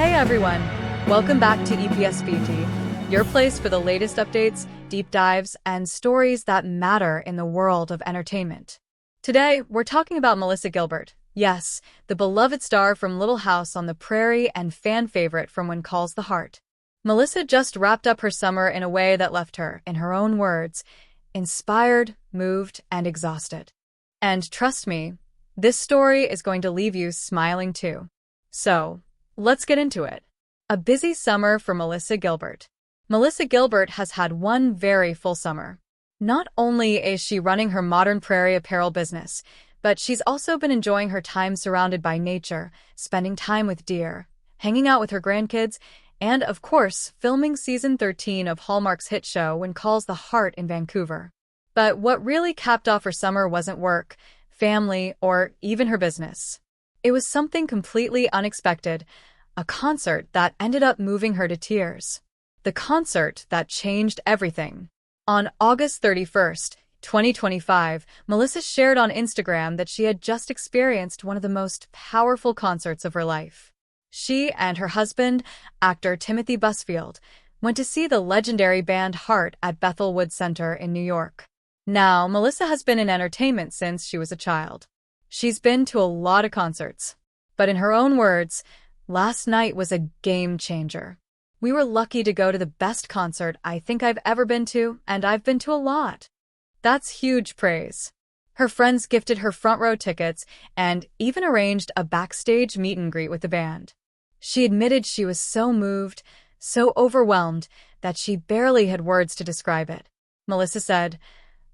Hey everyone! Welcome back to EPSVT, your place for the latest updates, deep dives, and stories that matter in the world of entertainment. Today, we're talking about Melissa Gilbert. Yes, the beloved star from Little House on the Prairie and fan favorite from When Calls the Heart. Melissa just wrapped up her summer in a way that left her, in her own words, inspired, moved, and exhausted. And trust me, this story is going to leave you smiling too. So, let's get into it. A busy summer for Melissa Gilbert. Melissa Gilbert has had one very full summer. Not only is she running her modern prairie apparel business, but she's also been enjoying her time surrounded by nature, spending time with deer, hanging out with her grandkids, and, of course, filming season 13 of Hallmark's hit show When Calls the Heart in Vancouver. But what really capped off her summer wasn't work, family, or even her business. It was something completely unexpected, a concert that ended up moving her to tears. The concert that changed everything. On August 31st, 2025, Melissa shared on Instagram that she had just experienced one of the most powerful concerts of her life. She and her husband, actor Timothy Busfield, went to see the legendary band Heart at Bethel Woods Center in New York. Now, Melissa has been in entertainment since she was a child. She's been to a lot of concerts. But in her own words, last night was a game changer. We were lucky to go to the best concert I think I've ever been to, and I've been to a lot. That's huge praise. Her friends gifted her front row tickets and even arranged a backstage meet and greet with the band. She admitted she was so moved, so overwhelmed, that she barely had words to describe it. Melissa said,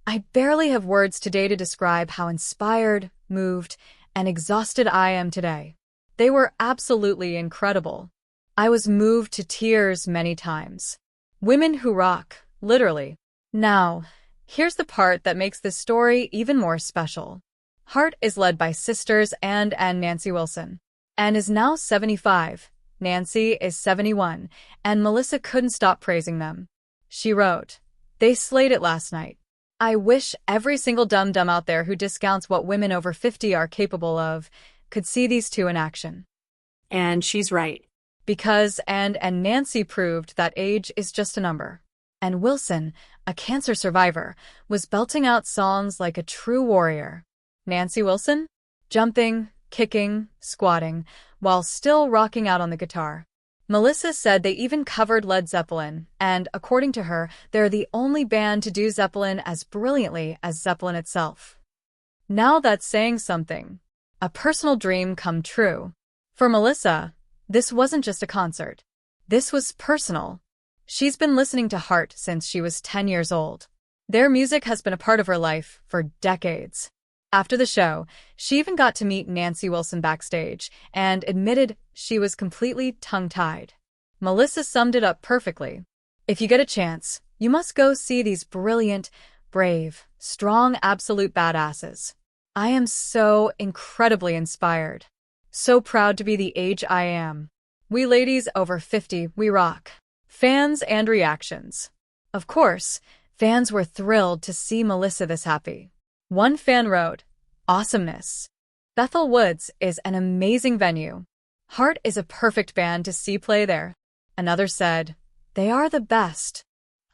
"I barely have words today to describe how inspired, moved, and exhausted I am today. They were absolutely incredible. I was moved to tears many times. Women who rock, literally." Now, here's the part that makes this story even more special. Heart is led by sisters Ann and Nancy Wilson. Ann is now 75, Nancy is 71, and Melissa couldn't stop praising them. She wrote, "They slayed it last night. I wish every single dum-dum out there who discounts what women over 50 are capable of could see these two in action." And she's right. Because Ann and Nancy proved that age is just a number. And Wilson, a cancer survivor, was belting out songs like a true warrior. Nancy Wilson? Jumping, kicking, squatting, while still rocking out on the guitar. Melissa said they even covered Led Zeppelin, and according to her, they're the only band to do Zeppelin as brilliantly as Zeppelin itself. Now that's saying something. A personal dream come true. For Melissa, this wasn't just a concert. This was personal. She's been listening to Heart since she was 10 years old. Their music has been a part of her life for decades. After the show, she even got to meet Nancy Wilson backstage and admitted she was completely tongue-tied. Melissa summed it up perfectly. "If you get a chance, you must go see these brilliant, brave, strong, absolute badasses. I am so incredibly inspired. So proud to be the age I am. We ladies over 50, we rock." Fans and reactions. Of course, fans were thrilled to see Melissa this happy. One fan wrote, "Awesomeness. Bethel Woods is an amazing venue. Heart is a perfect band to see play there." Another said, "They are the best.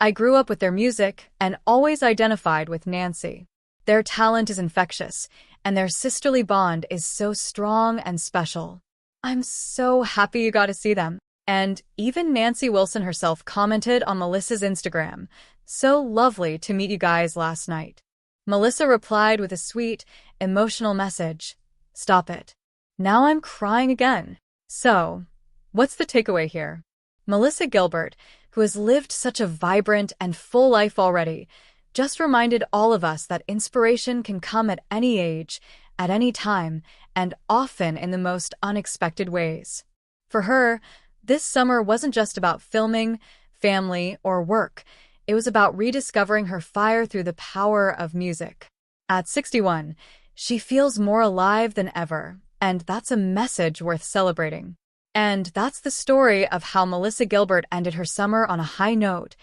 I grew up with their music and always identified with Nancy. Their talent is infectious, and their sisterly bond is so strong and special. I'm so happy you got to see them." And even Nancy Wilson herself commented on Melissa's Instagram, "So lovely to meet you guys last night." Melissa replied with a sweet, emotional message, "Stop it. Now I'm crying again." So, what's the takeaway here? Melissa Gilbert, who has lived such a vibrant and full life already, just reminded all of us that inspiration can come at any age, at any time, and often in the most unexpected ways. For her, this summer wasn't just about filming, family, or work. It was about rediscovering her fire through the power of music. At 61, she feels more alive than ever, and that's a message worth celebrating. And that's the story of how Melissa Gilbert ended her summer on a high note,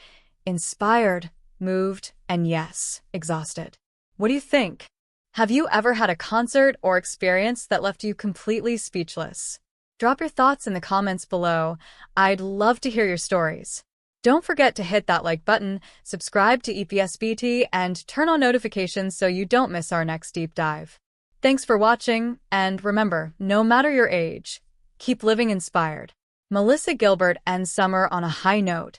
inspired, moved, and yes, exhausted. What do you think? Have you ever had a concert or experience that left you completely speechless? Drop your thoughts in the comments below. I'd love to hear your stories. Don't forget to hit that like button, subscribe to EPSBT, and turn on notifications so you don't miss our next deep dive. Thanks for watching, and remember, no matter your age, keep living inspired. Melissa Gilbert ends summer on a high note,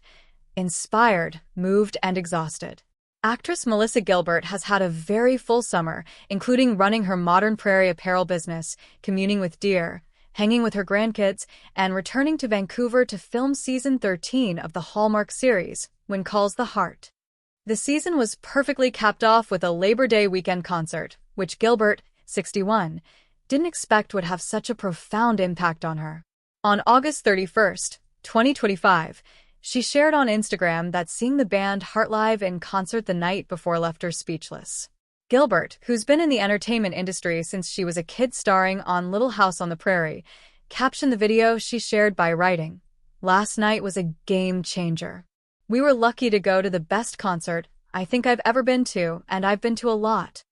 inspired, moved, and exhausted. Actress Melissa Gilbert has had a very full summer, including running her modern prairie apparel business, communing with deer, hanging with her grandkids, and returning to Vancouver to film season 13 of the Hallmark series, When Calls the Heart. The season was perfectly capped off with a Labor Day weekend concert, which Gilbert, 61, didn't expect would have such a profound impact on her. On August 31st, 2025, she shared on Instagram that seeing the band Heart live in concert the night before left her speechless. Gilbert, who's been in the entertainment industry since she was a kid starring on Little House on the Prairie, captioned the video she shared by writing, "Last night was a game changer. We were lucky to go to the best concert I think I've ever been to, and I've been to a lot."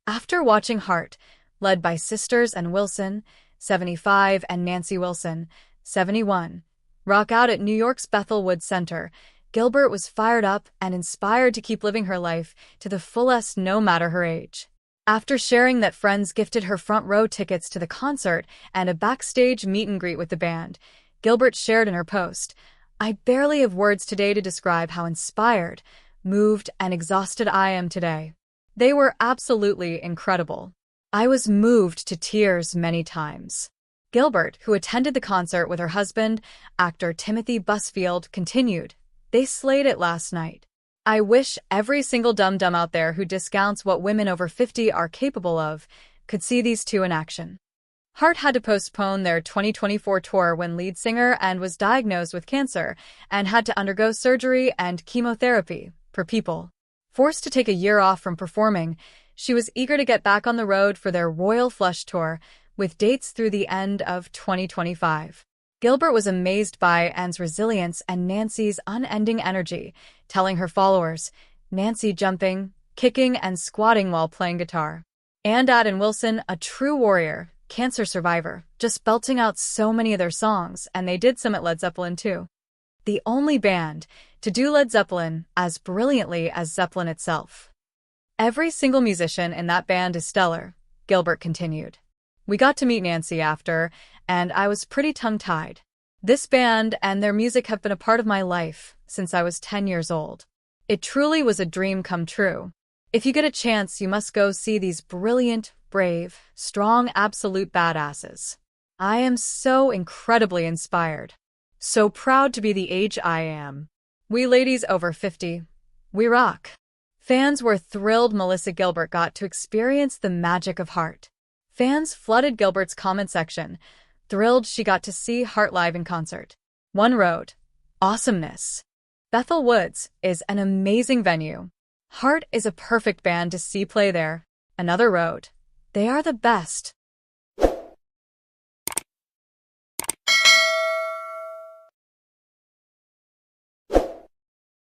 After watching Heart, led by Sisters and Wilson, 75, and Nancy Wilson, 71, rock out at New York's Bethel Woods Center, Gilbert was fired up and inspired to keep living her life to the fullest no matter her age. After sharing that friends gifted her front row tickets to the concert and a backstage meet and greet with the band, Gilbert shared in her post, "I barely have words today to describe how inspired, moved, and exhausted I am today. They were absolutely incredible. I was moved to tears many times." Gilbert, who attended the concert with her husband, actor Timothy Busfield, continued, "They slayed it last night. I wish every single dum-dum out there who discounts what women over 50 are capable of could see these two in action." Heart had to postpone their 2024 tour when lead singer and was diagnosed with cancer and had to undergo surgery and chemotherapy, per People. Forced to take a year off from performing, she was eager to get back on the road for their Royal Flush Tour, with dates through the end of 2025. Gilbert was amazed by Anne's resilience and Nancy's unending energy, telling her followers, "Nancy jumping, kicking, and squatting while playing guitar. And Ann Wilson, a true warrior, cancer survivor, just belting out so many of their songs, and they did some at Led Zeppelin too. The only band to do Led Zeppelin as brilliantly as Zeppelin itself. Every single musician in that band is stellar," Gilbert continued. "We got to meet Nancy after, and I was pretty tongue-tied. This band and their music have been a part of my life since I was 10 years old. It truly was a dream come true. If you get a chance, you must go see these brilliant, brave, strong, absolute badasses. I am so incredibly inspired. So proud to be the age I am. We ladies over 50, we rock." Fans were thrilled Melissa Gilbert got to experience the magic of Heart. Fans flooded Gilbert's comment section, thrilled she got to see Heart live in concert. One wrote, "Awesomeness. Bethel Woods is an amazing venue. Heart is a perfect band to see play there." Another wrote, "They are the best.